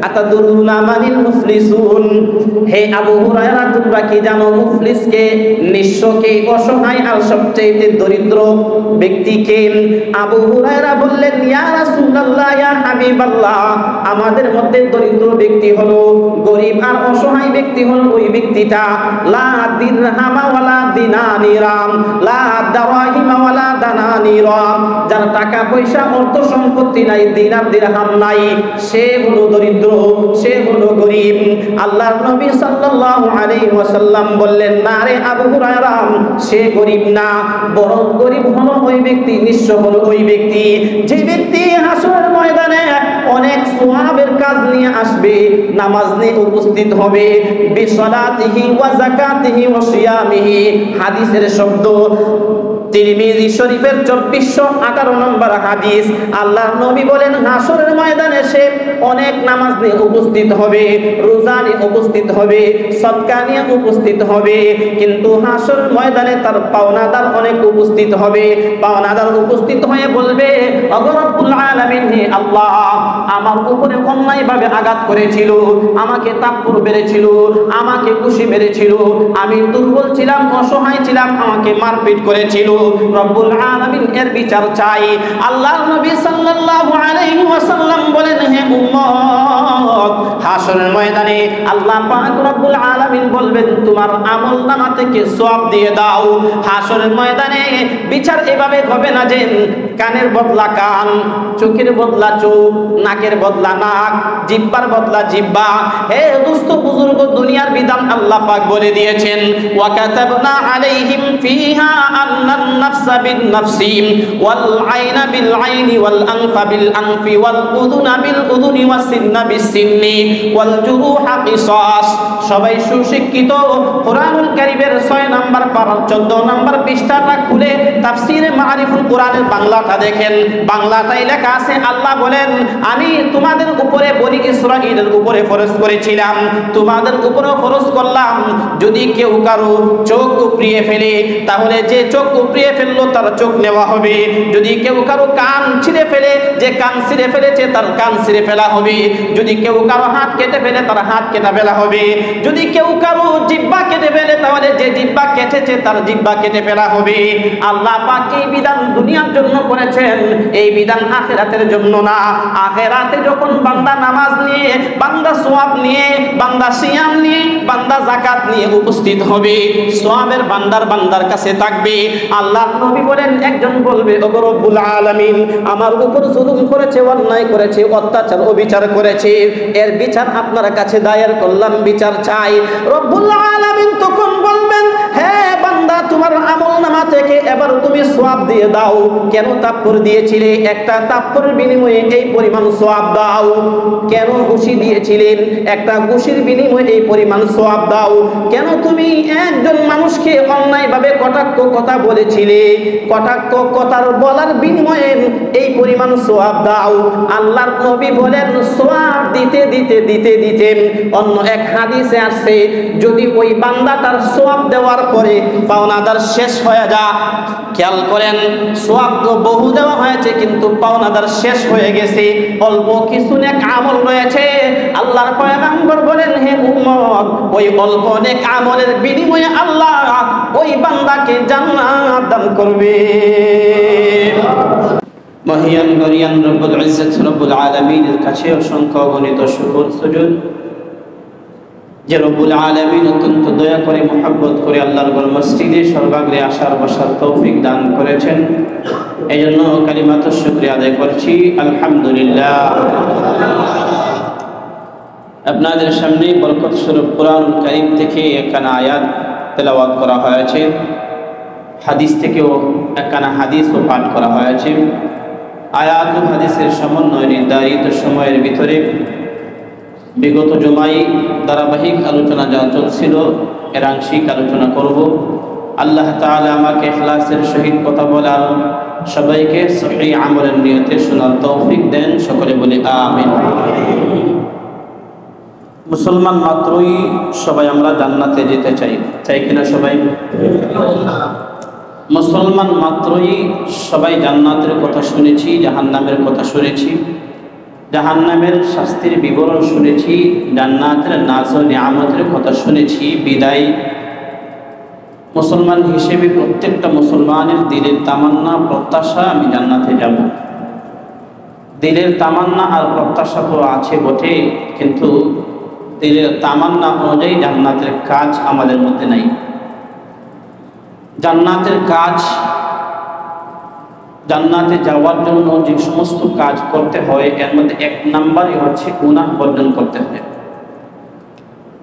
আতাদুরুনা মানিল মুফলিসুন, হে আবু হুরায়রা তোমরা কি জানো মুফলিসকে, নিঃস্বকে, অসহায় আর সবচেয়ে দরিদ্র ব্যক্তিকে? আবু হুরায়রা বললেন ইয়া রাসূলুল্লাহ ইয়া হাবিবাল্লাহ, আমাদের মধ্যে দরিদ্র ব্যক্তি হলো, গরীব আর অসহায় ব্যক্তি হলো ওই ব্যক্তিটা লা দিরহামা ওয়ালা দিনানিরাম, লা দারাহিমা ওয়ালা দানানিরাম, যার টাকা পয়সা অর্থ সম্পত্তি নাই, দিনার দিরহাম নাই, সে হলো দরিদ্র, সে হলো গরীব। আল্লাহর নবী সাল্লাল্লাহু আলাইহি ওয়াসাল্লাম বললেন না রে আবু হুরায়রা, সে গরীব না, বরং গরীব হলো ওই ব্যক্তি, নিঃস্ব হলো ওই ব্যক্তি যে ব্যক্তি হাসরের ময়দানে অনেক সওয়াবের কাজ নিয়ে আসবে, নামাজ নিয়ে উপস্থিত হবে, বিসলাতিহি ওয়া যাকাতিহি ওয়া সিয়ামিহি, হাদিসের শব্দ তিরমিজি শরীফের 2418 নম্বর হাদিস। আল্লাহর নবী বলেন হাসরের ময়দানে সে অনেক নামাজ নিয়ে উপস্থিত হবে, রোজা নিয়ে উপস্থিত হবে, সদকা নিয়ে উপস্থিত হবে, কিন্তু হাসরের ময়দানে তার পাওনাদার অনেক উপস্থিত হবে। পাওনাদার উপস্থিত হয়ে বলবে ওগো রব্বুল আলামিন, হে আল্লাহ, আমার উপরে অন্যায়ভাবে আঘাত করেছিল, আমাকে তাপ্পর মেরেছিল, আমাকে ঘুষি মেরেছিল, আমি দুর্বল ছিলাম, অসহায় ছিলাম, আমাকে মারপিট করেছিল, রব্বুল আলামিন এর বিচার চাই। আল্লাহর নবী সাল্লাল্লাহু আলাইহি ওয়াসাল্লাম বলেন হে উম্মত, হাসরের ময়দানে আল্লাহ পাক রব্বুল আলামিন বলবেন তোমার আমলনামা থেকে সওয়াব দিয়ে দাও। হাসরের ময়দানে বিচার এভাবে হবে না যে কানের বদলা কান, চোখের বদলা চোখ, নাকের বদলা নাক, জিহ্বার বদলা জিহ্বা। হে দোস্ত বুজুর্গ, দুনিয়ার বিধান আল্লাহ পাক বলে দিয়েছেন ওয়া কাতাবনা আলাইহিম ফিহা আন্নান নাফসা বিন নাফসি ওয়াল আইনা বিল আইনি ওয়াল আনফা বিল আনফি ওয়াল উযুনা বিল উযুনি ওয়াস সিন্না বিস সিন্নি ওয়াল জুরুহা কিসাস। সবাই সুশিক্ষিত, কোরআনুল কারীমের 6 নাম্বার পারা 14 নাম্বার পৃষ্ঠাটা খুলে তাফসীরে মারিফুল কোরআনের বাংলাটা দেখেন। বাংলাটাই লেখা আছে আল্লাহ বলেন আমি তোমাদের উপরে বনি ইসরাঈলের উপরে ফরজ করেছিলাম, তোমাদের উপরেও ফরজ করলাম, যদি কেউ কারো চোখ উপড়িয়ে ফেলে তাহলে যে চোখ উপড়িয়ে ফেললো তার চোখ নেওয়া হবে, যদি কেউ কারো কান ছিঁড়ে ফেলে, যে কান ছিঁড়ে ফেলেছে তার কান ছিঁড়ে ফেলা হবে, যদি কেউ কারো হাত কেটে ফেলে তার হাত কেটে ফেলা হবে, যদি কেউ কারো জিহ্বা কেটে ফেলে তাহলে যে জিহ্বা কেটেছে তার জিহ্বা কেটে ফেলা হবে। আল্লাহ পাক এই বিধান দুনিয়ার জন্য করেছেন, এই বিধান আখিরাতের জন্য না। আখিরাতে যখন বান্দা নামাজ নিয়ে, বান্দা সওয়াব নিয়ে, বান্দা সিয়াম নিয়ে, বান্দা যাকাত নিয়ে উপস্থিত হবে, সওয়াবের বান্দার কাছে থাকবে। আল্লাহ নবী বলেন একজন বলবে ওগো রব্বুল আলামিন, আমার উপর জুলুম করেছে, অন্যায় করেছে, অত্যাচার অবিচার করেছে, এর বিচার আপনার কাছে দায়ের করলাম, বিচার চাই। রব্বুল আলামিন তখন বলবেন হে বান্দা, তোমার আমলনামা থেকে এবার তুমি সওয়াব দিয়ে দাও। কেন তাপ্পর দিয়েছিলে? একটা তাপ্পরের বিনিময়ে এই পরিমাণ সওয়াব দাও। কেন ঘুষি দিয়েছিলেন? একটা ঘুষির বিনিময়ে এই পরিমাণ সওয়াব দাও। কেন তুমি একজন মানুষকে অন্যায়ভাবে কটাক্ষ কথা বলেছিলে? কটাক্ষ কথার বলার বিনিময়ে এই পরিমাণ সওয়াব দাও। আল্লাহর নবী বলেন সওয়াব দিতে দিতে দিতে দিতে অন্য এক হাদিসে আসছে যদি ওই বান্দাটার সওয়াব দেওয়ার পরে পাওনাদার শেষ হয়ে যায়, খেয়াল করেন সওয়াব তো বহু দেওয়া হয়েছে কিন্তু পাওনাদার শেষ হয়ে গেছে, অল্প কিছু নেক আমল রয়েছে, আল্লাহর পয়গম্বর বলেন হে উম্মত, ওই অল্প নেক আমলের বিনিময়ে আল্লাহ ওই বান্দাকে জান্নাত দান করবে। মহিয়ান গরিয়ান রব্বুল ইজ্জত রব্বুল আলামিনের কাছে অসংখ্য অগণিত শুকর সুজুদ যে রব্বুল আলামিন অত্যন্ত দয়া করে মহব্বত করে আল্লাহর ঘর মসজিদে সর্বাগ্রে আসার বসার তৌফিক দান করেছেন, এই জন্য কালিমাতুশ শুকরিয়া আদায় করছি আলহামদুলিল্লাহ। আপনাদের সামনে বরকত স্বরূপ কোরআনুল কারীম থেকে একখানা আয়াত তেলাওয়াত করা হয়েছে, হাদিস থেকেও একখানা হাদিসও পাঠ করা হয়েছে। আয়াত ও হাদিসের সমন্বয় নির্ধারিত সময়ের ভিতরে বিগত জুমায় ধারাবাহিক আলোচনা যা চলছিল এর আংশিক আলোচনা করব। আল্লাহ তাআলা আমাকে ইখলাসের সহিত কথা বলার, সবাইকে সহিহ আমলের নিয়তে শোনার তৌফিক দেন, সকলে বলি আমিন। মুসলমান মাত্রই সবাই আমরা জান্নাতে যেতে চাই, চাই কিনা সবাই? মুসলমান মাত্রই সবাই জান্নাতের কথা শুনেছি, জাহান্নামের কথা শুনেছি। জাহান্নামের শাস্তির বিবরণ শুনেছি, জান্নাতের নাজ ও নিয়ামতের কথা শুনেছি। বিদায় মুসলমান হিসেবে প্রত্যেকটা মুসলমানের দিলের তামান্না প্রত্যাশা আমি জান্নাতে যাব। দিলের তামান্না আর প্রত্যাশা তো আছে বটে, কিন্তু দিলের তামান্না অনুযায়ী জান্নাতের কাজ আমাদের মধ্যে নাই। জান্নাতের কাজ, জান্নাতে যাওয়ার জন্য যে সমস্ত কাজ করতে হয় এর মধ্যে এক নাম্বারই হচ্ছে গুনাহ বর্জন করতে হয়।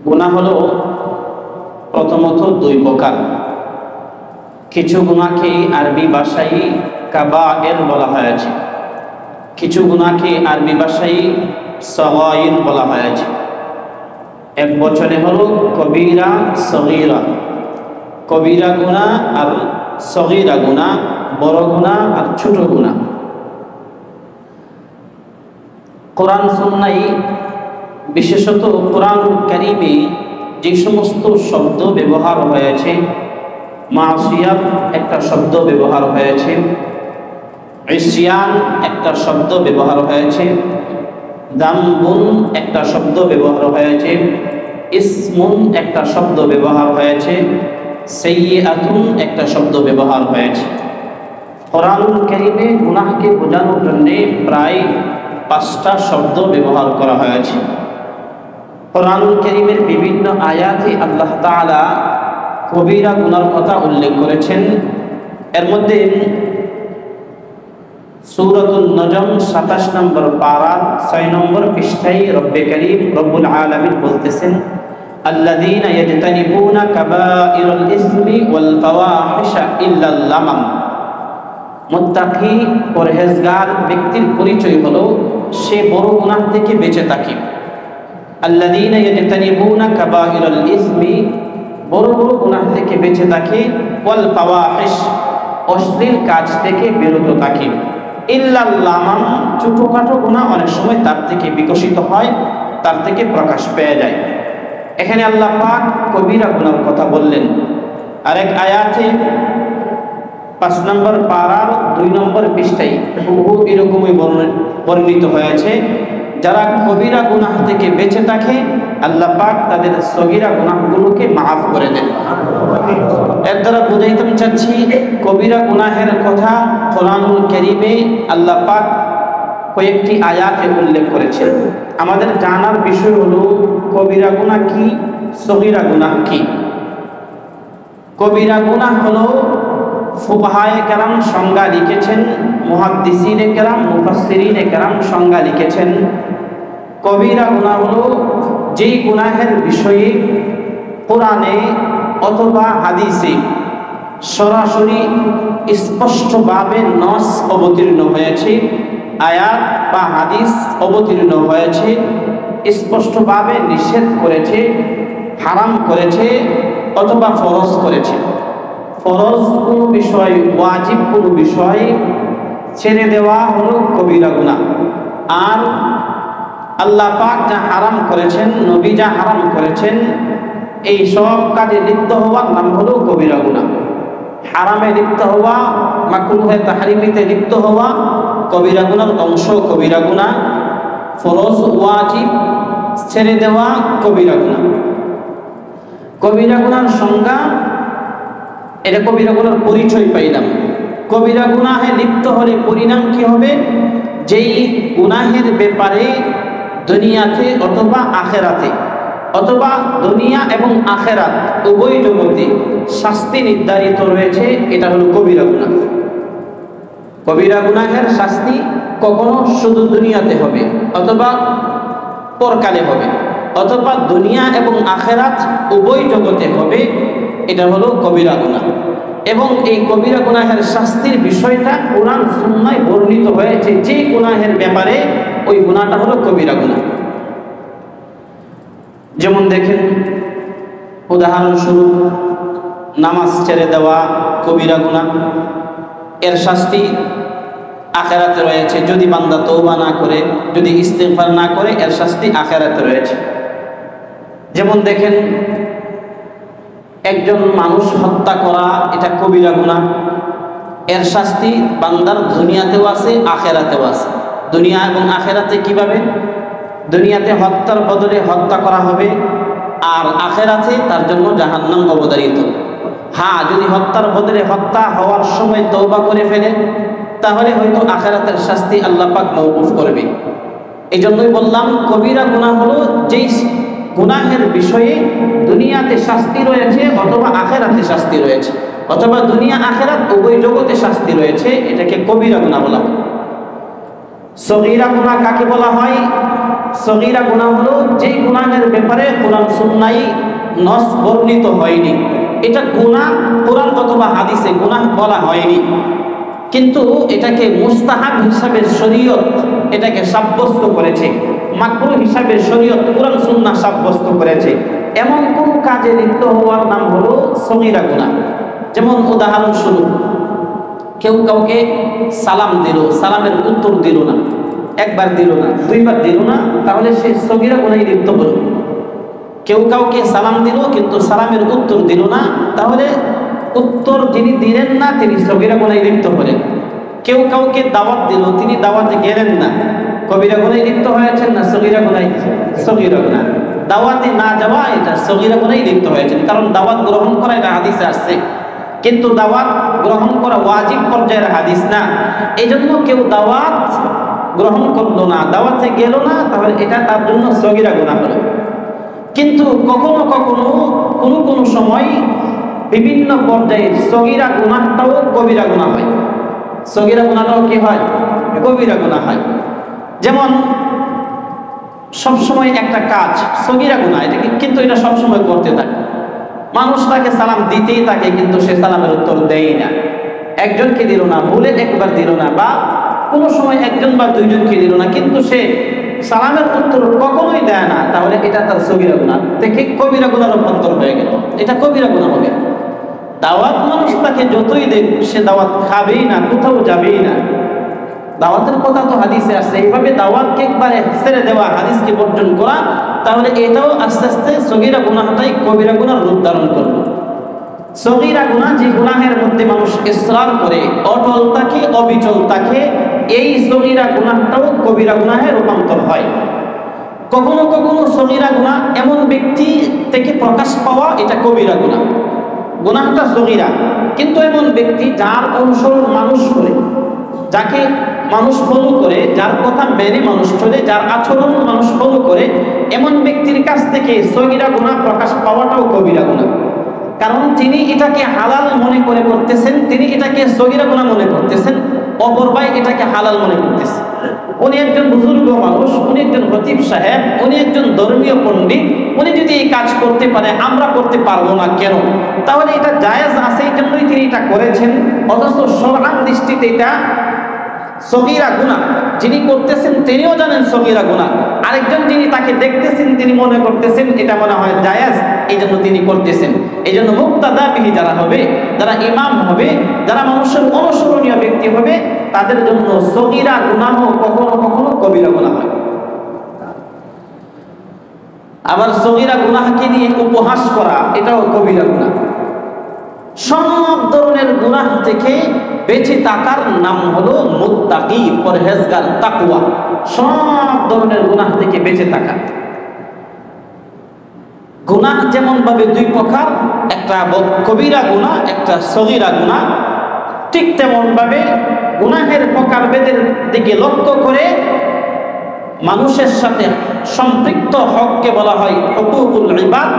গুনাহ হলো প্রথমত দুই প্রকার। কিছু গুনাহকে আরবি ভাষায় কাবায়ের বলা হয়েছে, কিছু গুনাহকে আরবি ভাষায় সগাইর বলা হয়েছে। এক বচনে হলো কবিরা সগীরা। কবিরা গুনাহ আর সগীরা গুনাহ, বড় গুনাহ আর ছোট গুনাহ। কোরআন সুন্নাহয় বিশেষত কোরআন কারীমে যে সমস্ত শব্দ ব্যবহার হয়েছে, মাসিয়াত একটা শব্দ ব্যবহার হয়েছে, ইসিয়ান একটা শব্দ ব্যবহার হয়েছে, দামবুন একটা শব্দ ব্যবহার হয়েছে, ইসমুন একটা শব্দ ব্যবহার হয়েছে, সাইয়্যাতুন একটা শব্দ ব্যবহার হয়েছে। কোরআনুল কারীমে গুনাহকে বোঝানোর জন্য প্রায় 5টা শব্দ ব্যবহার করা হয়েছে। কোরআনুল কারীমের বিভিন্ন আয়াতে আল্লাহ তাআলা কবিরা গুনার কথা উল্লেখ করেছেন। এর মধ্যে সূরাতুন নজম 27 নম্বর পারা 6 নম্বর পৃষ্ঠায় রব্বে কারীম রব্বুল আলামিন বলতেছেন, আল্লাযীনা ইয়াজতানিবুনা কাবাইরাল ইসমি ওয়াল ফাওয়াহিশা ইল্লাল লামাম। মুত্তাকি পরহেজগার ব্যক্তির পরিচয় হলো সে বড় গুনাহ থেকে বেঁচে থাকে। আল্লাযীনা ইয়াজতানিবুনা কাবাইরাল ইসমি, বড় বড় গুনাহ থেকে বেঁচে থাকে, ওয়াল ফাওয়াহিশ, অশ্লীল কাজ থেকে বিরত থাকে, ইল্লাল লামাম, ছোটখাটো গুনাহ অনেক সময় তার থেকে বিকশিত হয়, তার থেকে প্রকাশ পেয়ে যায়। এখানে আল্লাহ পাক কবিরা গুনার কথা বললেন। আরেক আয়াতে 5 নম্বর পারার 2 নম্বর পৃষ্ঠায় এরকমই বর্ণিত হয়েছে, যারা কবিরা গুনাহ থেকে বেঁচে থাকে আল্লাহ পাক তাদের সগীরা গুনাহগুলোকে মাফ করে দেন। এর দ্বারা বুঝাইতে চাচ্ছি, কবিরা গুনাহের কথা কোরআনুল কারীমে আল্লাহ পাক কয়েকটি আয়াতে উল্লেখ করেছেন। আমাদের জানার বিষয় হলো কবিরা গুনাহ কি, সগীরা গুনাহ কি। কবিরা গুনাহ হলো ফুকাহায়ে কেরাম সংজ্ঞা লিখেছেন, মুহাদ্দিসিনে কেরাম, মুফাসসিরিনে কেরাম সংজ্ঞা লিখেছেন। কবিরা গুনাহ হলো যেই গুনাহের বিষয়ে কোরআনে অথবা হাদিসে সরাসরি স্পষ্টভাবে নস অবতীর্ণ হয়েছে, আয়াত বা হাদিস অবতীর্ণ হয়েছে, স্পষ্টভাবে নিষেধ করেছে, হারাম করেছে অথবা ফরজ করেছে। ফরজ কোনো বিষয়, ওয়াজিব কোনো বিষয় ছেড়ে দেওয়া হলো কবিরা গুনাহ। আর আল্লাহ পাক যা হারাম করেছেন, নবী যা হারাম করেছেন, এই সব কাজে লিপ্ত হওয়ার নাম হলো কবিরা গুনাহ। হারামে লিপ্ত হওয়া, মাকরুহে তাহরিমিতে লিপ্ত হওয়া কবিরা গুনার অংশ, কবিরা গুনাহ। ফরজ ওয়াজিব ছেড়ে দেওয়া কবিরা গুনাহ। কবিরা গুনার সংজ্ঞা, এটা কবিরা গুনার পরিচয় পাইলাম। কবিরা গুনাহে লিপ্ত হলে পরিণাম কি হবে? যেই গুনাহের ব্যাপারে দুনিয়াতে অথবা আখেরাতে, অথবা দুনিয়া এবং আখেরাত উভয় জগতে শাস্তি নির্ধারিত রয়েছে, এটা হলো কবিরা গুনাহ। কবিরা গুনাহের শাস্তি কখনো শুধু দুনিয়াতে হবে, অথবা পরকালে হবে, অথবা দুনিয়া এবং আখেরাত উভয় জগতে হবে, এটা হলো কবিরা গুনাহ। এবং এই কবিরা গুনাহের শাস্তির বিষয়টা কোরআন সুন্নাহয় বর্ণিত হয়েছে। যে গুনাহের ব্যাপারে ওই গুনাহটা হলো কবিরা গুনাহ। যেমন দেখেন, উদাহরণস্বরূপ নামাজ ছেড়ে দেওয়া কবিরা গুনাহ, এর শাস্তি আখেরাতে রয়েছে। যদি বান্দা তওবা না করে, যদি ইস্তিগফার না করে, এর শাস্তি আখেরাতে রয়েছে। যেমন দেখেন, একজন মানুষ হত্যা করা, এটা কবিরা গুনাহ, এর শাস্তি বান্দার দুনিয়াতেও আছে, আখেরাতেও আছে। দুনিয়া এবং আখেরাতে কিভাবে? দুনিয়াতে হত্যার বদলে হত্যা করা হবে, আর আখেরাতে তার জন্য জাহান্নাম অবধারিত। হ্যাঁ, যদি হত্যার বদলে হত্যা হওয়ার সময় তওবা করে ফেলে তাহলে হয়তো আখেরাতের শাস্তি আল্লাহ পাক মওকুফ করবে। এই জন্যই বললাম কবিরা গুনাহ হলো যেই গুনাহের বিষয়ে দুনিয়াতে শাস্তি রয়েছে অথবা আখেরাতে শাস্তি রয়েছে, অথবা দুনিয়া আখেরাত উভয় জগতে শাস্তি রয়েছে, এটাকে কবিরা গুনাহ বলা হয়। সগীরা গুনাহ কাকে বলা হয়? সগীরা গুনাহ হলো যেই গুনাহের ব্যাপারে কোরআন সুন্নাহয় নস বর্ণিত হয়নি। এটা গুনাহ কোরআন অথবা হাদিসে গুনাহ বলা হয়নি, কিন্তু এটাকে মুস্তাহাব হিসাবে শরীয়ত এটাকে সাব্যস্ত করেছে, মাকরুহ হিসাবে শরীয়ত কোরআন সুন্নাহ সাব্যস্ত করেছে। এমন কোন কাজে লিপ্ত হওয়ার নাম হলো সগীরা গুনাহ। যেমন উদাহরণস্বরূপ, কেউ কাউকে সালাম দিল, সালামের উত্তর দিল না, একবার দিল না, দুইবার দিল না, তাহলে সে সগীরা গুনাহে লিপ্ত হলো। কেউ কাউকে সালাম দিল কিন্তু সালামের উত্তর দিল না, তাহলে উত্তর যিনি দিলেন না তিনি সগীরা গুনাহে লিপ্ত হলেন। কেউ কাউকে দাওয়াত দিল, তিনি দাওয়াতে গেলেন না, কবিরা গুনাহে লিপ্ত হয়েছেন না সগীরা গুনাহে? সগীরা গুনাহ। দাওয়াতে না যাওয়া এটা সগীরা গুনাহে লিপ্ত হয়েছেন, কারণ দাওয়াত গ্রহণ করা এটা হাদিসে আসছে, কিন্তু দাওয়াত গ্রহণ করা ওয়াজিব পর্যায়ের হাদিস না। এই জন্য কেউ দাওয়াত গ্রহণ করলো না, দাওয়াতে গেল না, তাহলে এটা তার জন্য সগীরা গুনাহ হলো। কিন্তু কখনো কখনো কোনো সময় বিভিন্ন পর্যায়ে সগীরা গুনাহটাও কবিরা গুনাহ হয়। সগীরা গুনাহটাও কি হয়? কবিরা গুনাহ হয়। যেমন সবসময় একটা কাজ সগীরা গুনাহ, এটা কিন্তু এটা সবসময় করতে থাকে, মানুষ তাকে সালাম দিতেই থাকে কিন্তু সে সালামের উত্তর দেয় না, একজনকে দিল না, ভুলে একবার দিল না, বা কোনো সময় একজন বা দুইজনকে দিল না, কিন্তু সে সালামের উত্তর কখনোই দেয় না, তাহলে এটা তার সগীরা গুনাহ থেকে কবিরা গুনাহে রূপান্তর হয়ে গেল, এটা কবিরা গুনাহ হবে। দাওয়াত মানুষ তাকে যতই দেখ সে দাওয়াত খাবেই না, কোথাও যাবেই না। দাওয়াতের কথা তো হাদিসে আসছে, এইভাবে দাওয়াতকে একবারে ছেড়ে দেওয়া, হাদিসকে বর্জন করা, তাহলে এটাও আস্তে আস্তে সগীরা গুনাহটাই কবিরা গুনাহর রূপ ধারণ করবে। সগীরা গুনাহ যে গুনাহের মধ্যে মানুষ ইসরার করে, অটল থাকে, অবিচল থাকে, এই সগীরা গুনাহটাও কবিরা গুনাহে রূপান্তর হয়। কখনো কখনো সগীরা গুনাহ এমন ব্যক্তি থেকে প্রকাশ পাওয়া, এটা কবিরা গুনাহ, গুনাহটা সগীরা, কিন্তু এমন ব্যক্তি যার অনুসরণ মানুষ করে, যাকে মানুষ ফলো করে, যার কথা মেনে মানুষ চলে, যার আচরণ মানুষ ফলো করে, এমন ব্যক্তির কাছ থেকে সগীরা গুনাহ প্রকাশ পাওয়াটাও কবিরা গুনাহ। কারণ তিনি এটাকে হালাল মনে করে করতেছেন, তিনি এটাকে সগীরা গুনাহ মনে করতেছেন, অপর ভাই এটাকে হালাল মনে করতেছে। উনি একজন বুজুর্গ মানুষ, উনি একজন খতিব সাহেব, উনি একজন ধর্মীয় পণ্ডিত, উনি যদি এই কাজ করতে পারে আমরা করতে পারবো না কেন? তাহলে এটা জায়েজ আছে, এই জন্যই তিনি এটা করেছেন, অথচ শরআন দৃষ্টিতে এটা সগীরা গুনাহ। যিনি করতেছেন তিনিও জানেন সগীরা গুনাহ, আরেকজন যিনি তাকে দেখতেছেন তিনি মনে করতেছেন এটা মনে হয় জায়েজ, এই জন্য তিনি করতেছেন। এই জন্য মুক্তাদা বিহি যারা হবে, যারা ইমাম হবে, যারা মানুষের অনুসরণীয় ব্যক্তি হবে, তাদের জন্য সগীরা গুনাহ কখনো কখনো কবিরা গুনাহ হয়। আবার সগীরা গুনাহকে নিয়ে উপহাস করা, এটাও কবিরা গুনাহ। সব ধরনের গুনাহ থেকে বেঁচে থাকার নাম হলো মুত্তাকি, পরহেজগার, তাকওয়া। সব ধরনের গুনাহ থেকে বেঁচে থাকা। গুনাহ যেমন ভাবে দুই প্রকার, একটা কবিরা গুনাহ, একটা সগীরা গুনাহ, ঠিক তেমন ভাবে গুনাহের প্রকারভেদের দিকে লক্ষ্য করে মানুষের সাথে সম্পৃক্ত হককে বলা হয় হুকুকুল ইবাদ,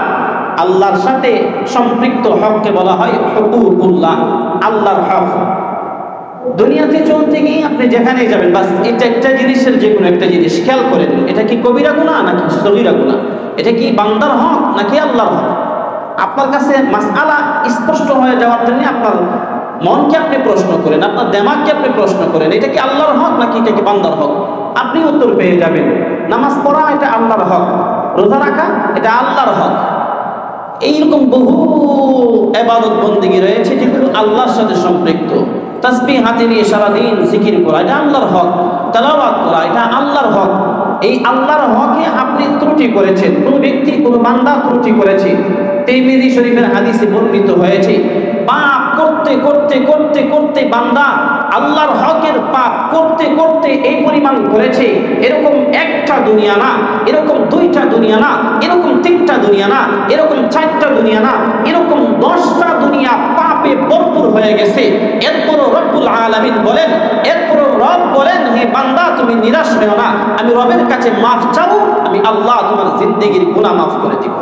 আল্লাহর সাথে সম্পৃক্ত হককে বলা হয় হুকুকুল্লাহ, আল্লাহর হক। দুনিয়াতে চলতে গিয়ে আপনি যেখানেই যাবেন, বাস এটা একটা জিনিসের যে কোনো একটা জিনিস খেয়াল করেন, এটা কি কবিরা গুনাহ নাকি সগীরা গুনাহ, এটা কি বান্দার হক নাকি আল্লাহর হক? আপনার কাছে মাসআলা স্পষ্ট হয়ে যাওয়ার জন্য আপনার মনকে আপনি প্রশ্ন করেন, আপনার দিমাগকে আপনি প্রশ্ন করেন, এটা কি আল্লাহর হক নাকি এটা কি বান্দার হক? আপনি উত্তর পেয়ে যাবেন। নামাজ পড়া এটা আল্লাহর হক, রোজা রাখা এটা আল্লাহর হক। এইরকম বহু ইবাদত বন্দেগী রয়েছে যেগুলো আল্লাহর সাথে সম্পৃক্ত। তাসবিহ হাতে নিয়ে সারাদিন জিকির করা এটা আল্লাহর হক, তেলাওয়াত করা এটা আল্লাহর হক। এই আল্লাহর হকে আপনি ত্রুটি করেছেন, কোনো ব্যক্তি কোনো বান্দা ত্রুটি করেছে, তিরমিজি শরীফের হাদিসে বর্ণিত হয়েছে, পাপ করতে করতে করতে করতে বান্দা আল্লাহর হকের পাপ করতে করতে এই পরিমাণ করেছে, এরকম একটা দুনিয়া না, এরকম দুইটা দুনিয়া না, এরকম তিনটা দুনিয়া না, এরকম চারটা দুনিয়া না, এরকম 10টা দুনিয়া পাপে ভরপুর হয়ে গেছে। এরপরও রব্বুল আলামিন বলেন, এরপরও রব বলেন, হে বান্দা তুমি নিরাশ হও না, আমি রবের কাছে মাফ চাও, আমি আল্লাহ তোমার জিন্দেগির গুনাহ মাফ করে দিব।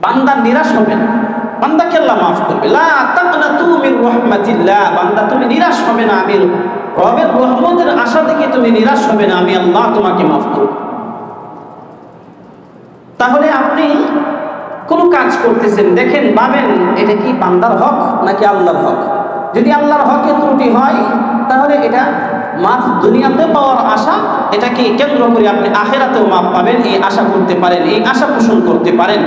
বান্দা নিরাশ হবে না, বান্দাকে আল্লাহ মাফ করবে। লা তাকনাতু মির রাহমাতিল্লাহ, বান্দা তুমি নিরাশ হবে না, আমি রবের রহমতের আশা থেকে তুমি নিরাশ হবে না, আমি আল্লাহ তোমাকে মাফ করব। তাহলে আপনি কোন কাজ করতেছেন, দেখেন ভাবেন এটা কি বান্দার হক নাকি আল্লাহর হক। যদি আল্লাহর হকে ত্রুটি হয় তাহলে এটা মাফ দুনিয়াতে পাওয়ার আশা, এটাকে কেন্দ্র করে আপনি আখিরাতেও মাফ পাবেন, এই আশা করতে পারেন, এই আশা পোষণ করতে পারেন।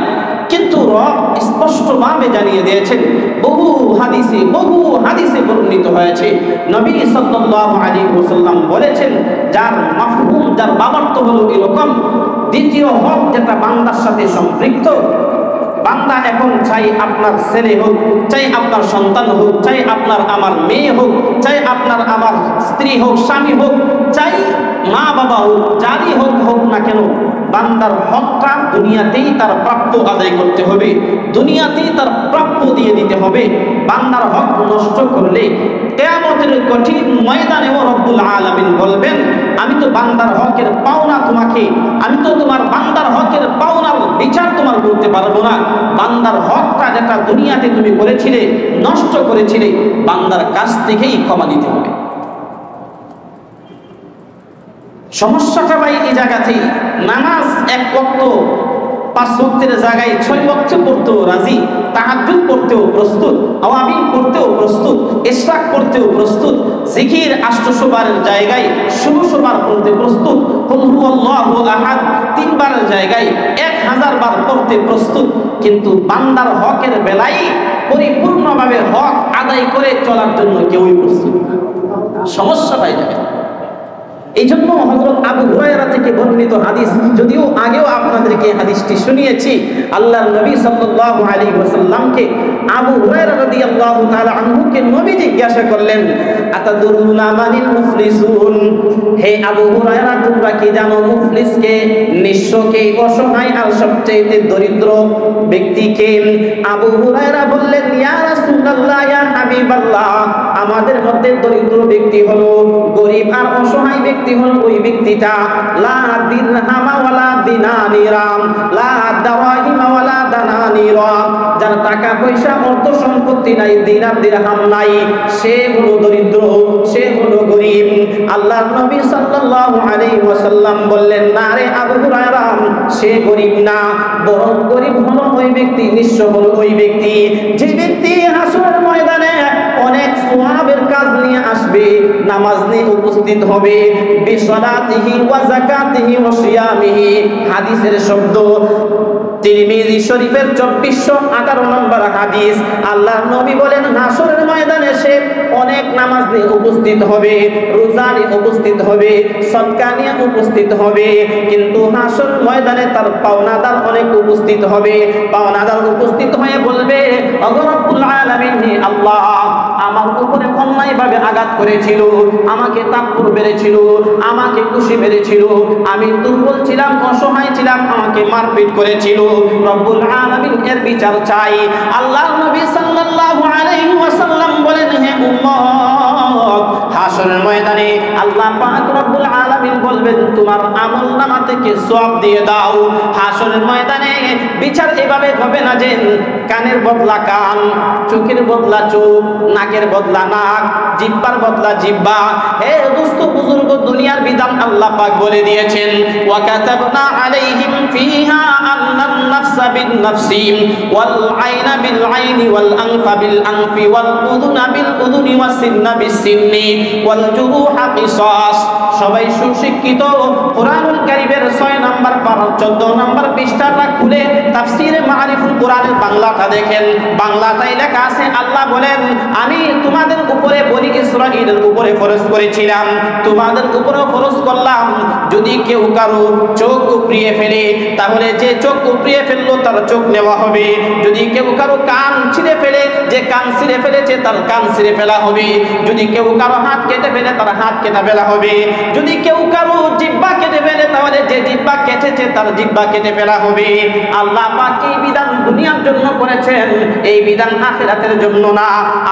কিন্তু রব স্পষ্টভাবে জানিয়ে দিয়েছেন, বহু হাদিসে বর্ণিত হয়েছে, নবী সাল্লাল্লাহু আলাইহি ওয়াসাল্লাম বলেছেন, যার মাফহুম, যার বাবার্থ হলো এরকম, দ্বিতীয় হক যেটা বান্দার সাথে সম্পৃক্ত, বান্দা এখন চাই আপনার ছেলে হোক, চাই আপনার সন্তান হোক, চাই আপনার আমার মেয়ে হোক, চাই আপনার আমার স্ত্রী হোক, স্বামী হোক, চাই মা বাবা হোক, যারই হোক না কেন, বান্দার হকটা দুনিয়াতেই তার প্রাপ্য আদায় করতে হবে, দুনিয়াতেই তার প্রাপ্য দিয়ে দিতে হবে। বান্দার হক নষ্ট করলে কিয়ামতের কঠিন ময়দানেও রব্বুল আলামিন বলবেন, আমি তো বান্দার হকের পাওনা তোমাকে, আমি তো তোমার বান্দার হকের পাওনার বিচার তোমার করতে পারবো না। বান্দার হকটা যেটা দুনিয়াতে তুমি করেছিলে, নষ্ট করেছিলে, বান্দার কাছ থেকেই ক্ষমা দিতে হবে। সমস্যাটা ভাই এই জায়গাতেই, নামাজ এক ওয়াক্ত 5 ওয়াক্তের জায়গায় 6 ওয়াক্ত পড়তেও রাজি, তাহাজ্জুদ পড়তেও প্রস্তুত, আওয়াবিন পড়তেও প্রস্তুত, ইশরাক পড়তেও প্রস্তুত, জিকির 800 বারের জায়গায় 1600 বার পড়তে প্রস্তুত, কুল হুয়াল্লাহু আহাদ 3 বারের জায়গায় 1000 বার পড়তে প্রস্তুত, কিন্তু বান্দার হকের বেলায় পরিপূর্ণভাবে হক আদায় করে চলার জন্য কেউই প্রস্তুত না। সমস্যা পাই যাবে। এই জন্য হযরত আবু হুরায়রা থেকে বর্ণিত হাদিস, যদিও আগেও আপনাদেরকে হাদিসটি শুনিয়েছি, আল্লাহর নবী সাল্লাল্লাহু আলাইহি ওয়াসাল্লামকে আবু হুরায়রা রাদিয়াল্লাহু তাআলা আনহুকে নবী জিজ্ঞাসা করলেন, আতাদুরুনা মানিল মুফলিসুন, হে আবু হুরায়রা তোমরা কি জানো মুফলিসকে, নিঃস্বকে, অসহায় আর সবচেয়ে দরিদ্র ব্যক্তিকে? আবু হুরায়রা বললেন, ইয়া রাসূলুল্লাহ, ইয়া হাবিবাল্লাহ, আমাদের মধ্যে দরিদ্র ব্যক্তি হলো, গরীব আর অসহায় ব্যক্তি হলো ওই ব্যক্তিটা, লা দিরহামা ওয়ালা দিনানিরাম, লা দাওয়াহিমা ওয়ালা দানানিরাম, যার টাকা পয়সা অর্থ সম্পত্তি নাই, দিনার দিরহাম নাই, সে হলো দরিদ্র, সে হলো গরীব। আল্লাহর নবী সাল্লাল্লাহু আলাইহি ওয়াসাল্লাম বললেন, না রে আবু হুরায়রা, সে গরীব না, বরং গরীব হলো ওই ব্যক্তি, নিঃস্ব হলো ওই ব্যক্তি, যে ব্যক্তি হাসরের ময়দানে অনেক সওয়াবের কাজ নিয়ে আসবে, নামাজ নিয়ে উপস্থিত হবে, বিসলাতিহি ওয়া যাকাতিহি ওয়া সিয়ামিহি, হাদিসের শব্দ তিরমিজি শরীফের 2418 নম্বর হাদিস। আল্লাহর নবী বলেন, হাসরের ময়দানে সে অনেক নামাজ নিয়ে উপস্থিত হবে, রোজা নিয়ে উপস্থিত হবে, সদকা নিয়ে উপস্থিত হবে, কিন্তু হাসরের ময়দানে তার পাওনাদার অনেক উপস্থিত হবে। পাওনাদার উপস্থিত হয়ে বলবে, ওগো রব্বুল আলামিন, হে আল্লাহ, আমার উপরে অন্যায়ভাবে আঘাত করেছিল, আমাকে তাকপুর মেরেছিল, আমাকে কুশি মেরেছিল, আমি দুর্বল ছিলাম, অসহায় ছিলাম, আমাকে মারপিট করেছিল, রব্বুল আলামিন এর বিচার চাই। আল্লাহর নবী সাল্লাল্লাহু আলাইহি ওয়াসাল্লাম বলেন, হে উম্মত, হাসরের ময়দানে আল্লাহ পাক রব্বুল আলামিন বলবেন, তোমার আমলনামা থেকে সওয়াব দিয়ে দাও। হাসরের ময়দানে বিচার এভাবে হবে না যে কানের বদলা কান, চোখের বদলা চোখ, নাকের বদলা নাক, জিহ্বার বদলা জিহ্বা। হে দোস্ত বুজুর্গ, দুনিয়ার বিধান আল্লাহ পাক বলে দিয়েছেন, ওয়া কাতাবনা আলাইহিম ফিহা আন্নান নাফসা বিন নাফসি ওয়াল আইনা বিল আইনি ওয়াল আনফা বিল আনফি ওয়াল উযুনা বিল উযুনি ওয়াস সিন্না বিস সিন্নি ওয়াল জুরুহা কিসাস। সবাই সুশিক্ষিত, কোরআনুল কারীমের 6 নম্বর পারা 14 নম্বর পৃষ্ঠাটা খুলে তাফসীরে মারিফুল কোরআনের বাংলাটা দেখেন। বাংলাটাই লেখা আছে, আল্লাহ বলেন, আমি তোমাদের উপরে বনি ইসরাঈলের উপরে ফরজ করেছিলাম, তোমাদের উপরেও ফরজ করলাম, যদি যদি কেউ কারো চোখ উপড়িয়ে ফেলে তাহলে যে চোখ উপড়িয়ে ফেললো তার চোখ নেওয়া হবে। যদি কেউ কারো কান ছিঁড়ে ফেলে, যে কান ছিঁড়ে ফেলেছে তার কান ছিঁড়ে ফেলা হবে। যদি কেউ কারো হাত কেটে ফেলে তার হাত কেটে ফেলা হবে। যদি কেউ কারো জিহ্বা কেটে ফেলে তাহলে যে জিহ্বা কেটেছে তার জিহ্বা কেটে ফেলা হবে। আল্লাহ পাক এই বিধান দুনিয়ার জন্য করেছেন, এই বিধান আখিরাতের জন্য না।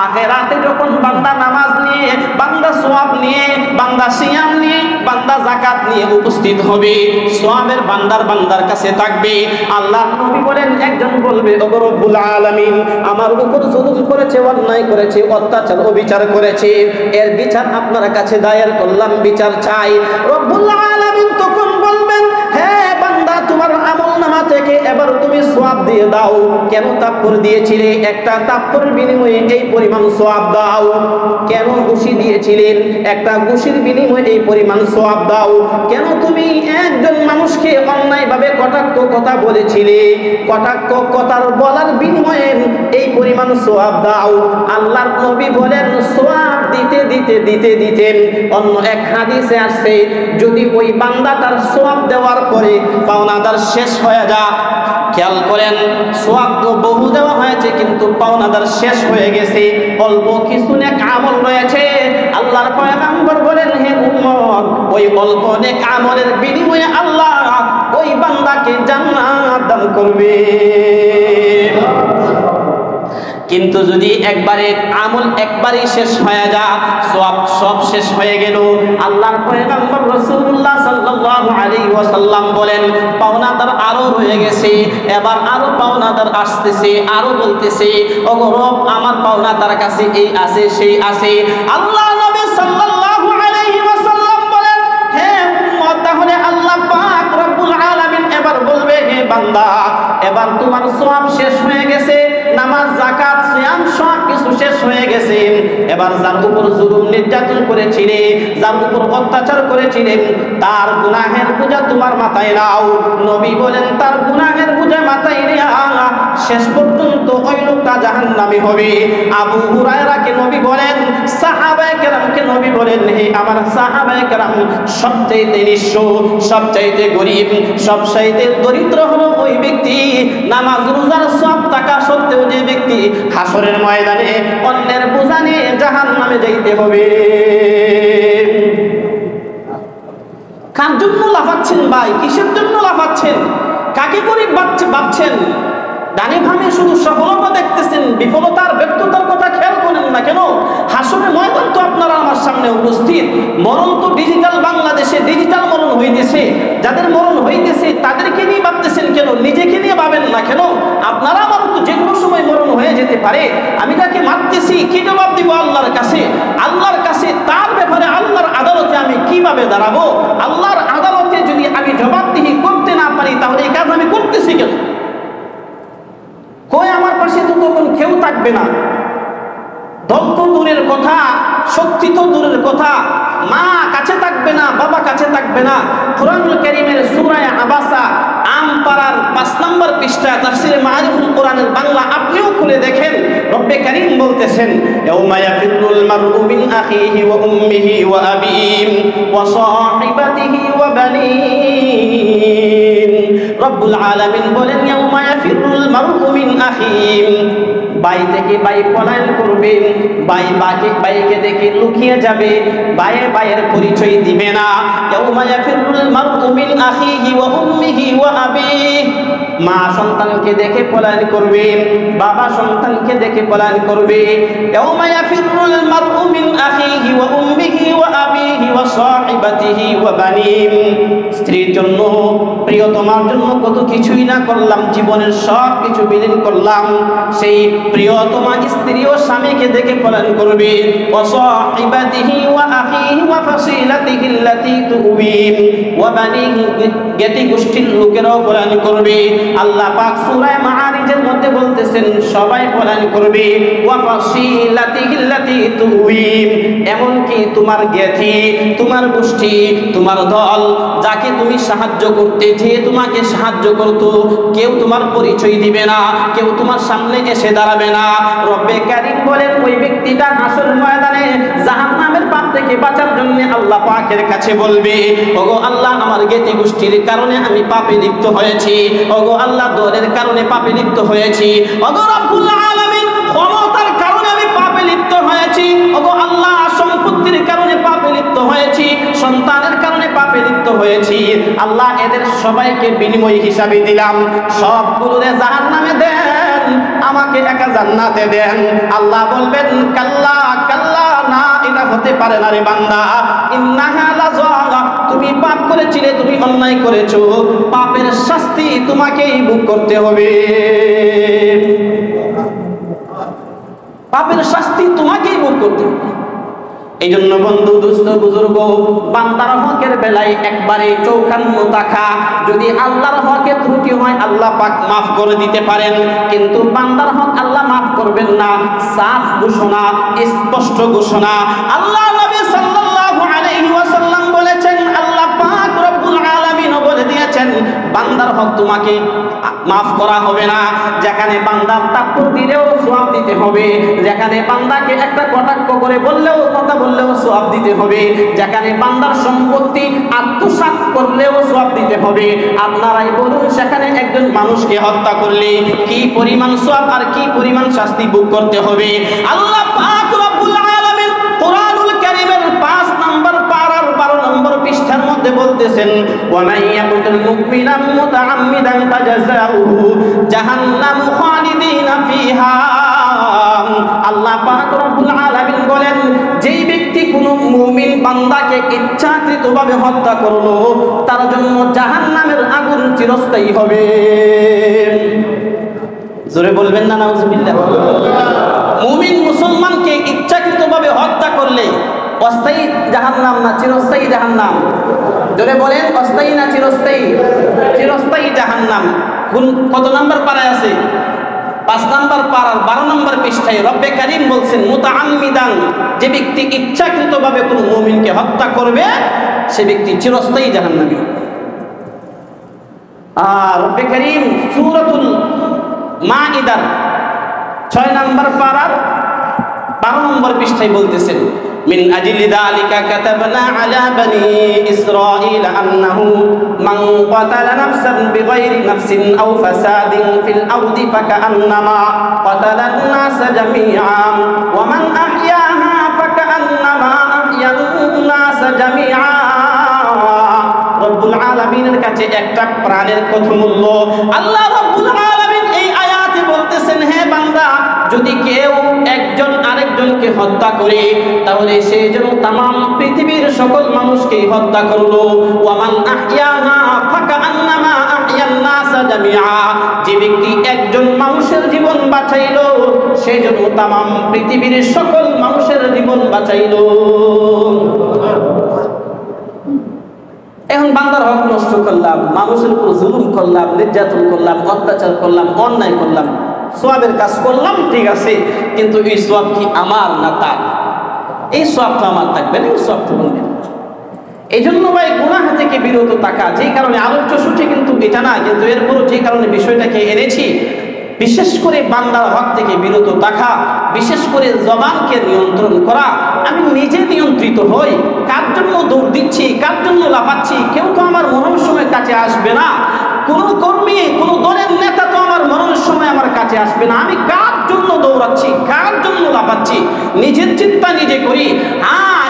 আখিরাতে যখন বান্দা নামাজ নিয়ে, বান্দা সওয়াব নিয়ে, বান্দা সিয়াম নিয়ে, বান্দা যাকাত নিয়ে উপস্থিত হবে, সওয়াবের বান্দার কাছে থাকবে। আল্লাহর নবী বলেন, একজন বলবে ওগো রব্বুল আলামিন আমার উপর জুলুম করেছে, অন্যায় করেছে, অত্যাচার অবিচার করেছে, এর বিচার আপনার কাছে দায়ের করলাম, বিচার চাই। রব্বুল আলামিন তখন বলবেন, হ্যাঁ বান্দা তোমার আমলনামা থেকে এবার তুমি সওয়াব দিয়ে দাও। কেন তাপ্পর দিয়েছিলে? একটা তাপ্পরের বিনিময়ে এই পরিমাণ সওয়াব দাও। কেন ঘুষি দিয়েছিলেন? একটা ঘুষির বিনিময়ে এই পরিমাণ সওয়াব দাও। কেন তুমি একজন মানুষকে অন্যায়ভাবে কটাক্ষ কথা বলেছিলে? কটাক্ষ কথার বলার বিনিময়ে এই পরিমাণ সওয়াব দাও। আল্লাহর নবী বলেন, সওয়াব দিতে দিতে দিতে দিতে অন্য এক হাদিসে আসছে, যদি ওই বান্দাটার সওয়াব দেওয়ার পরে পাওনাদার শেষ হয়ে যায়, খেয়াল করেন সওয়াব তো বহু দেওয়া হয়েছে কিন্তু পাওনাদার শেষ হয়ে গেছে, অল্প কিছু নেক আমল রয়েছে, আল্লাহর পয়গম্বর বলেন, হে উম্মত ওই অল্প নেক আমলের বিনিময়ে আল্লাহ ওই বান্দাকে জান্নাত দান করবে। কিন্তু যদি একবারে আমল একবারই শেষ হয়ে যায়, সব শেষ হয়ে গেল, আল্লাহর পয়গম্বর রাসূলুল্লাহ সাল্লাল্লাহু আলাইহি ওয়াসাল্লাম বলেন, পাওনাদার আরো রয়ে গেছে, এবার আরো পাওনাদার আসতেছে, আরো বলতেছে, ওগো রব আমার পাওনাদার কাছে এই আছে সেই আছে। আল্লাহ নবী সাল্লাল্লাহু আলাইহি ওয়াসাল্লাম বলেন, হে উম্মত তাহলে আল্লাহ পাক রব্বুল আলামিন এবার বলবে, হে বান্দা এবার তোমার সওয়াব শেষ হয়ে গেছে, নামাজ যাকাত সিয়াম সব কিছু শেষ হয়ে গেছে, এবার যার উপর জুলুম নির্যাতন করেছিলে, যার উপর অত্যাচার করেছিলেন, তার গুনাহের বোঝা তোমার মাথায় নাও। নবী বলেন, তার গুনাহের বোঝা মাথায় নেয়া শেষ পর্যন্ত ওই লোকটা জাহান্নামী হবে। আবু হুরায়রাকে নবী বলেন, সাহাবায়ে কেরামকে নবী বলেন, হে আমার সাহাবায়ে কেরাম, সবচাইতে নিঃস্ব, সবচাইতে গরিব, সবচাইতে দরিদ্র হলো ওই ব্যক্তি, নামাজ রোজার সব টাকা সত্ত্বেও যে ব্যক্তি হাসরের ময়দানে অন্যের বোঝা নিয়ে জাহান্নামে যাইতে হবে। কার জন্য লাফাচ্ছেন ভাই? কিসের জন্য লাফাচ্ছেন? কাকে গরিব ভাবছেন? ডানে ভাবে শুধু সফলতা দেখতেছেন, বিফলতার ব্যর্থতার কথা খেয়াল করেন না কেন? হাসরের ময়দান তো আপনারা আমার সামনে উপস্থিত। মরণ তো ডিজিটাল বাংলাদেশে ডিজিটাল মরণ হইতেছে, যাদের মরণ হইতেছে তাদেরকে নিয়ে ভাবতেছেন কেন? নিজেকে নিয়ে ভাবেন না কেন? আপনারা আমার তো যে কোনো সময় মরণ হয়ে যেতে পারে। আমি তাকে মারতেছি, কি জবাব দিব আল্লাহর কাছে? আল্লাহর কাছে তার ব্যাপারে আল্লাহর আদালতে আমি কিভাবে দাঁড়াবো? আল্লাহর আদালতে যদি আমি জবাবদিহি করতে না পারি তাহলে এই কাজ আমি করতেছি কেন? কই আমার পাশে তো তখন কেউ থাকবে না। দল তো দূরের কথা, শক্তি তো দূরের কথা, মা কাছে থাকবে না, বাবা কাছে থাকবে না। কুরআনুল কারীমের সূরা আবাসা আমপাড়ার 5 নম্বর পৃষ্ঠা তাফসীরে মাআরিফুল কোরআনের বাংলা আপনিও খুলে দেখেন। রব্বে কারীম বলতেছেন, ইয়াউমা ইয়াফিরুল মারউ মিন আখিহি ওয়া উম্মিহি ওয়া আবিহি ওয়া সাহিবাতিহি ওয়া বানিহি। রব্বুল আলামিন বলেন, ইয়াউমা ইয়াফিরুল মারউ মিন আখিহি, ভাই থেকে ভাই পলায়ন করবে, ভাই ভাইকে দেখে লুকিয়ে যাবে, ভাইয়ের পরিচয় দিবে না। ইয়াউমা ইয়াফিরুল মারউ মিন আখিহি ওয়া উম্মিহি ওয়া আবিহি, মা সন্তানকে দেখে পলায়ন করবে, বাবা সন্তানকে দেখে পলায়ন করবে। ইয়াউমা ইয়াফিরুল মারউ মিন আখিহি ওয়া উম্মিহি ওয়া আবিহি ওয়া সাহিবাতিহি ওয়া বানিহি, স্ত্রীর জন্য, প্রিয়তমার জন্য কত কিছুই না করলাম, জীবনের সব কিছু বিলীন করলাম, সেই প্রিয়তমা স্ত্রী ও স্বামীকে দেখে পলায়ন করবে। ওয়া সাহিবাতিহি ওয়া আখিহি ওয়া ফাসিলাতিহি আল্লাতী তুবিহি ওয়া বানিহি, জ্ঞাতি গোষ্ঠীর লোকেরাও পলায়ন করবে। আল্লাহ পাক সূরা মাআরিজের মধ্যে বলতেছেন, সবাই পলায়ন করবে। ওয়া ফাসিলাতিহি আল্লাতী তুবিহি, এমনকি তোমার জ্ঞাতি, তোমার গোষ্ঠী, তোমার দল, যাকে তুমি সাহায্য করতে, যে তোমাকে সাহায্য করত, কেউ তোমার পরিচয় দিবে না, কেউ তোমার সামনে এসে দাঁড়াবে না। রব্বে কারীম বলেন, ওই ব্যক্তিটা হাসরের ময়দানে জাহান্নামের পাপ থেকে থেকে বাঁচার জন্য আল্লাহ পাকের কাছে বলবে, ওগো আল্লাহ আমার জ্ঞাতি গোষ্ঠীর কারণে আমি পাপে লিপ্ত হয়েছি, ওগো আল্লাহ দলের কারণে পাপে লিপ্ত হয়েছি, ওগো রব্বুল আলামিন ক্ষমতার কারণে আমি পাপে লিপ্ত হয়েছি, ওগো আল্লাহ সম্পত্তির কারণে পাপে লিপ্ত হয়েছি, সন্তানের কারণে পাপে লিপ্ত হয়েছি, আল্লাহ এদের সবাইকে বিনিময় হিসাবে দিলাম, সবগুলোরে জাহান্নামে দেন, আমাকে একা জান্নাতে দেন। আল্লাহ বলবেন কাল্লা কাল্লা, না এটা হতে পারে না রে বান্দা, ইন্নাহা লাযা, তুমি পাপ করেছিলে, তুমি অন্যায় করেছো, পাপের শাস্তি তোমাকেই ভোগ করতে হবে, পাপের শাস্তি তোমাকেই ভোগ করতে হবে। এই জন্য বন্ধু দুস্থ বুজুর্গ, বান্দার হকের বেলায় একবারে চৌখান্ন থাকা, যদি আল্লাহর হকে ত্রুটি হয় আল্লাহ পাক মাফ করে দিতে পারেন, কিন্তু বান্দার হক আল্লাহ মাফ করবেন না। সাফ ঘোষণা, স্পষ্ট ঘোষণা, আল্লাহ নবী সাল্লাল্লাহু আলাইহি ওয়াসাল্লাম বলেছেন, আল্লাহ পাক রব্বুল আলামিন বলে দিয়েছেন বান্দার হক তোমাকে মাফ করা হবে না। যেখানে বান্দার তাকবীর দিলেও সওয়াব দিতে হবে, যেখানে বান্দাকে একটা কটাক্ষ করে বললেও কথা বললেও সওয়াব দিতে হবে, যেখানে বান্দার সম্পত্তি আত্মসাৎ করলেও সওয়াব দিতে হবে। আপনারাই বলুন সেখানে একজন মানুষকে হত্যা করলে কি পরিমাণ সওয়াব আর কি পরিমাণ শাস্তি ভোগ করতে হবে। আল্লাহ পাক রব্বুল আলামিন কোরআনুল কারীমের 5 নম্বর পারার 12 নম্বর পৃষ্ঠার মধ্যে বলতেছেন, ওয়া মান ইয়াকুতুল মুমিনান মুতাআম্মিদান ফাজাযাউহু জাহান্নামু খালিদিনা ফিহা। আল্লাহ পাক রব্বুল আলামিন বলেন, যেই ব্যক্তি কোনো মুমিন বান্দাকে ইচ্ছাকৃতভাবে হত্যা করলো তার জন্য জাহান্নামের আগুন চিরস্থায়ী হবে। জোরে বলবেন না নাউজুবিল্লাহ। মুমিন মুসলমানকে ইচ্ছাকৃতভাবে হত্যা করলে অস্থায়ী জাহান্নাম না চিরস্থায়ী জাহান্নাম? জোরে বলেন, অস্থায়ী না চিরস্থায়ী? চিরস্থায়ী জাহান্নাম। কত নাম্বার পারায় আছে? 5 নম্বর পারার 12 নম্বর পৃষ্ঠায় রব্বে কারীম বলছেন মুতাআম্মিদান, যে ব্যক্তি ইচ্ছাকৃতভাবে কোনো মুমিনকে হত্যা করবে সে ব্যক্তি চিরস্থায়ী জাহান্নামী। আর রব্বে কারীম সূরাতুল মাইদার 6 নম্বর পারার 12 নম্বর পৃষ্ঠায় বলতেছেন, মিন আজলি যালিকা কাতাবনা আলা বনি ইসরাঈল আন্নাহু মান ক্বাতালা নাফসান বিগাইরি নাফসিন আও ফাসাদিন ফিল আরদি ফাকান্নামা ক্বাতালান নাস জামিআন ওয়া মান আহইয়াহা ফাকান্নামা আহইয়ান নাস জামিআন। রব্বুল আলামিনের কাছে একটা প্রাণের কত মূল্য। আল্লাহ রব্বুল আলামিন এই আয়াতে বলতেছেন, হে বান্দা, যদি কেউ একজন আরেকজনকে হত্যা করে তাহলে সে যেন তামাম পৃথিবীর সকল মানুষকে হত্যা করলো। ওয়ামান আহইয়াহা ফাকান্নামা আহইয়ান নাস জামিআ, যে ব্যক্তি একজন মানুষের জীবন বাঁচাইলো সে যেন তামাম পৃথিবীর সকল মানুষের জীবন বাঁচাইলো। এখন বান্দার হক নষ্ট করলাম, মানুষের উপর জুলুম করলাম, নির্যাতন করলাম, অত্যাচার করলাম, অন্যায় করলাম, সওয়াবের কাজ করলাম, ঠিক আছে, কিন্তু এই সওয়াব কি আমার না তার? এই সওয়াবটা আমার থাকবে না, এই সওয়াবটা বলবেন। এই জন্য ভাই গুনাহ থেকে বিরত থাকা, যে কারণে আলোচ্য সূচি কিন্তু এটা না, কিন্তু এরপরও যে কারণে বিষয়টাকে এনেছি, বিশেষ করে বান্দার হক থেকে বিরত থাকা, বিশেষ করে জবানকে নিয়ন্ত্রণ করা। আমি নিজে নিয়ন্ত্রিত হই, কার জন্য দৌড় দিচ্ছি, কার জন্য লাফাচ্ছি, কেউ তো আমার মরণের সময় কাছে আসবে না, কোন কর্মী, কোন দলের নেতা তো আমার মরণের সময় আমার কাছে আসবে না। আমি কার জন্য দৌড়াচ্ছি, কার জন্য লাফাচ্ছি, নিজের চিন্তা নিজে করি।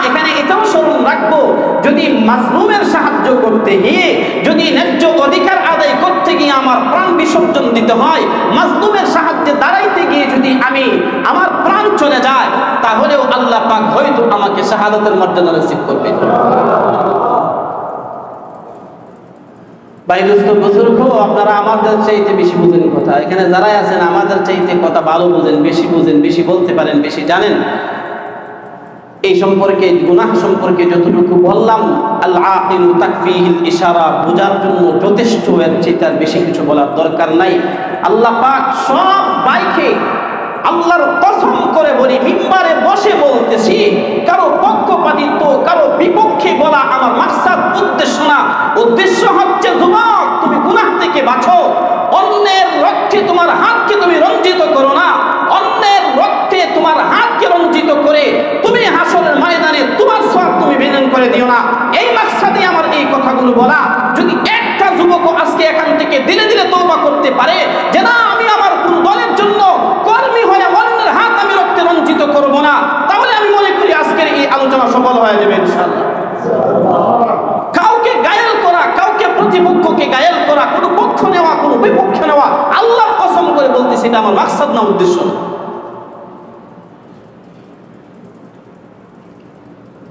এখানে এটাও স্মরণ রাখবো, যদি মাজলুমের সাহায্য করতে গিয়ে, যদি ন্যায্য অধিকার আদায় করতে গিয়ে আমার প্রাণ বিসর্জন দিতে হয়, মাজলুমের সাহায্যে দাঁড়াইতে গিয়ে যদি আমি আমার প্রাণ চলে যায়, তাহলেও আল্লাহ পাক হয়তো আমাকে শাহাদাতের মর্যাদা নসিব করবেন। ভাই দোস্ত বুজুর্গ, আপনারা আমাদের চাইতে বেশি বুঝেন কথা। এখানে যারাই আছেন আমাদের চাইতে কথা ভালো বুঝেন, বেশি বলতে পারেন, বেশি জানেন। এই সম্পর্কে, গুনাহ সম্পর্কে যতটুকু বললাম, আল আকিলু তাকফিহিল ইশারা, বোঝার জন্য যথেষ্ট, এর চেয়ে আর বেশি কিছু বলার দরকার নাই। আল্লাহ পাক সব ভাইকে আল্লাহর কসম করে বলি, মিম্বারে বসে বলতেছি, কারো পক্ষপাতিত্ব, কারো বিপক্ষে বলা আমার মাকসাদ, উদ্দেশ্য না। উদ্দেশ্য হচ্ছে যুবক, তুমি গুনাহ থেকে বাঁচো, অন্যের রক্তে তোমার হাতকে তুমি রঞ্জিত করো না, অন্যের রক্তে তোমার হাতকে রঞ্জিত করে তুমি হাসরের ময়দানে তোমার সওয়াব করে দিও না। এই মাকসাদে আমার এই কথাগুলো বলা। যদি একটা যুবক আজকে এখান থেকে দিলে দিলে তওবা করতে পারে যে না, আমি আমার কোন দলের জন্য কর্মী হয়ে অন্যের হাত আমি রক্তে রঞ্জিত করব না, তাহলে আমি মনে করি আজকের এই আলোচনা সফল হয়ে যাবে ইনশাআল্লাহ। কাউকে গায়েল করা, কাউকে প্রতিপক্ষকে গায়েল করা, কোনো পক্ষ নেওয়া, কোনো বিপক্ষ নেওয়া, আল্লাহর কসম করে বলতেছি এটা আমার মাকসাদ না, উদ্দেশ্য না।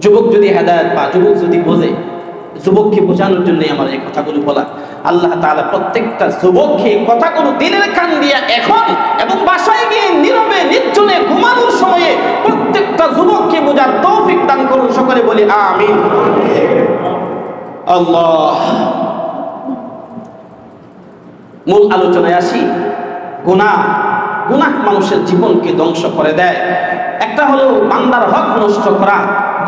যুবক যদি হেদায়েত পায়, যুবক যদি বোঝে, যুবককে বোঝানোর জন্য আমার এই কথাগুলো বলা। আল্লাহ তাআলা প্রত্যেকটা যুবককে কথাগুলো দিলের কান দিয়ে এখন এবং বাসায় গিয়ে নীরবে নির্জনে ঘুমানোর সময়ে প্রত্যেকটা যুবককে বোঝার তৌফিক দান করুন। সকলে বলি আমিন। আল্লাহ। মূল আলোচনায় আসি। গুনাহ মানুষের জীবনকে ধ্বংস করে দেয়। একটা হলো বান্দার হক নষ্ট করা।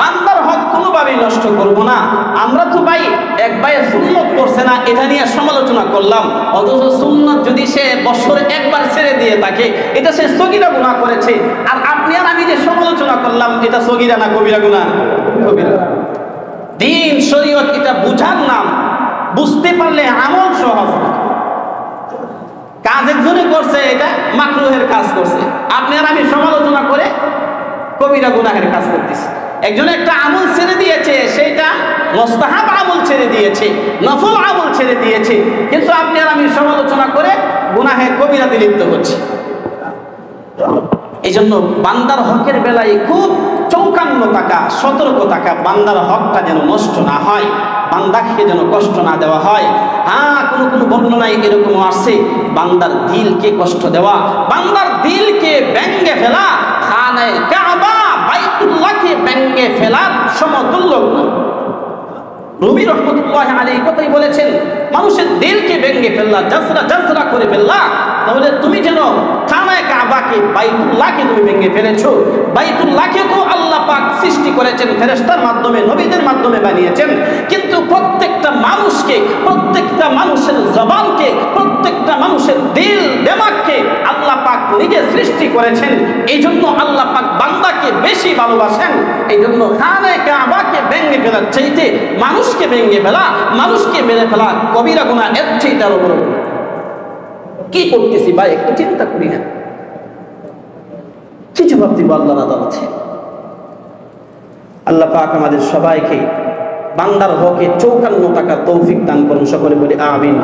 বান্দার হক কোনোভাবেই নষ্ট করব না। আমরা তো ভাই এক ভাই সুন্নত করছে না, এটা নিয়ে সমালোচনা করলাম, অথচ সুন্নত যদি সে বছরে একবার ছেড়ে দিয়ে থাকে এটা সে সগীরা গুনাহ করেছে। আর আপনি আর আমি যে সমালোচনা করলাম এটা সগীরা না কবিরা গুনাহ? কবিরা। দ্বীন শরীয়ত এটা বুঝার নাম, বুঝতে পারলে আমল সহজ। কাজ একজনে করছে, এটা মাকরুহের কাজ করছে, আপনি আর আমি সমালোচনা করে কবিরা গুনাহের কাজ করতেছি। একজন একটা আমল ছেড়ে দিয়েছে, সেটা মুস্তাহাব আমল ছেড়ে দিয়েছে, নফল আমল ছেড়ে দিয়েছে, কিন্তু আপনি আর আমি সমালোচনা করে গুনাহের কবিরাতে লিপ্ত হচ্ছি। এই জন্য বান্দার হকের বেলায় খুব চৌকান্ন থাকা, সতর্ক থাকা, বান্দার হকটা যেন নষ্ট না হয়, বান্দাকে যেন কষ্ট না দেওয়া হয়। কোনো বর্ণনায় এরকম আসছে বান্দার দিলকে কষ্ট দেওয়া, বান্দার দিলকে ব্যঙ্গে ফেলা, খানায়ে কাবা বাইতুল্লাহকে ব্যঙ্গে ফেলার সমতুল্য। রুমি রহমতুল্লাহ আলাইহি কথাই বলেছেন, মানুষের দিলকে ব্যঙ্গে ফেললা, জাজরা করে ফেললা, তাহলে তুমি যেন খানায়ে কাবাকে বাইতুল্লাহকে তুমি ব্যঙ্গে ফেলেছো। বাইতুল্লাহকে তো আল্লাহ পাক সৃষ্টি করেছেন, ফেরেশতার মাধ্যমে, নবীদের মাধ্যমে বানিয়েছেন, কিন্তু প্রত্যেকটা মানুষকে, প্রত্যেকটা মানুষের জবানকে, প্রত্যেকটা মানুষের দিল দিমাগকে আল্লাহ পাক নিজে সৃষ্টি করেছেন। এই জন্য আল্লাহ পাক বান্দাকে বেশি ভালোবাসেন। এই জন্য খানায়ে কাবাকে ব্যঙ্গে ফেলার চাইতে মানুষকে ব্যঙ্গে ফেলা, মানুষকে মেরে ফেলা কবিরা গুনাহ, এর চাইতে আরো বড়। কি করতেছি ভাই, একটু চিন্তা করি না? কি জবাব দিব আল্লাহর আদালতে? আল্লাহ পাক আমাদের সবাইকে বান্দার হকে চৌকান্ন টাকা তৌফিক দান করুন। সকলে বলি আমিন।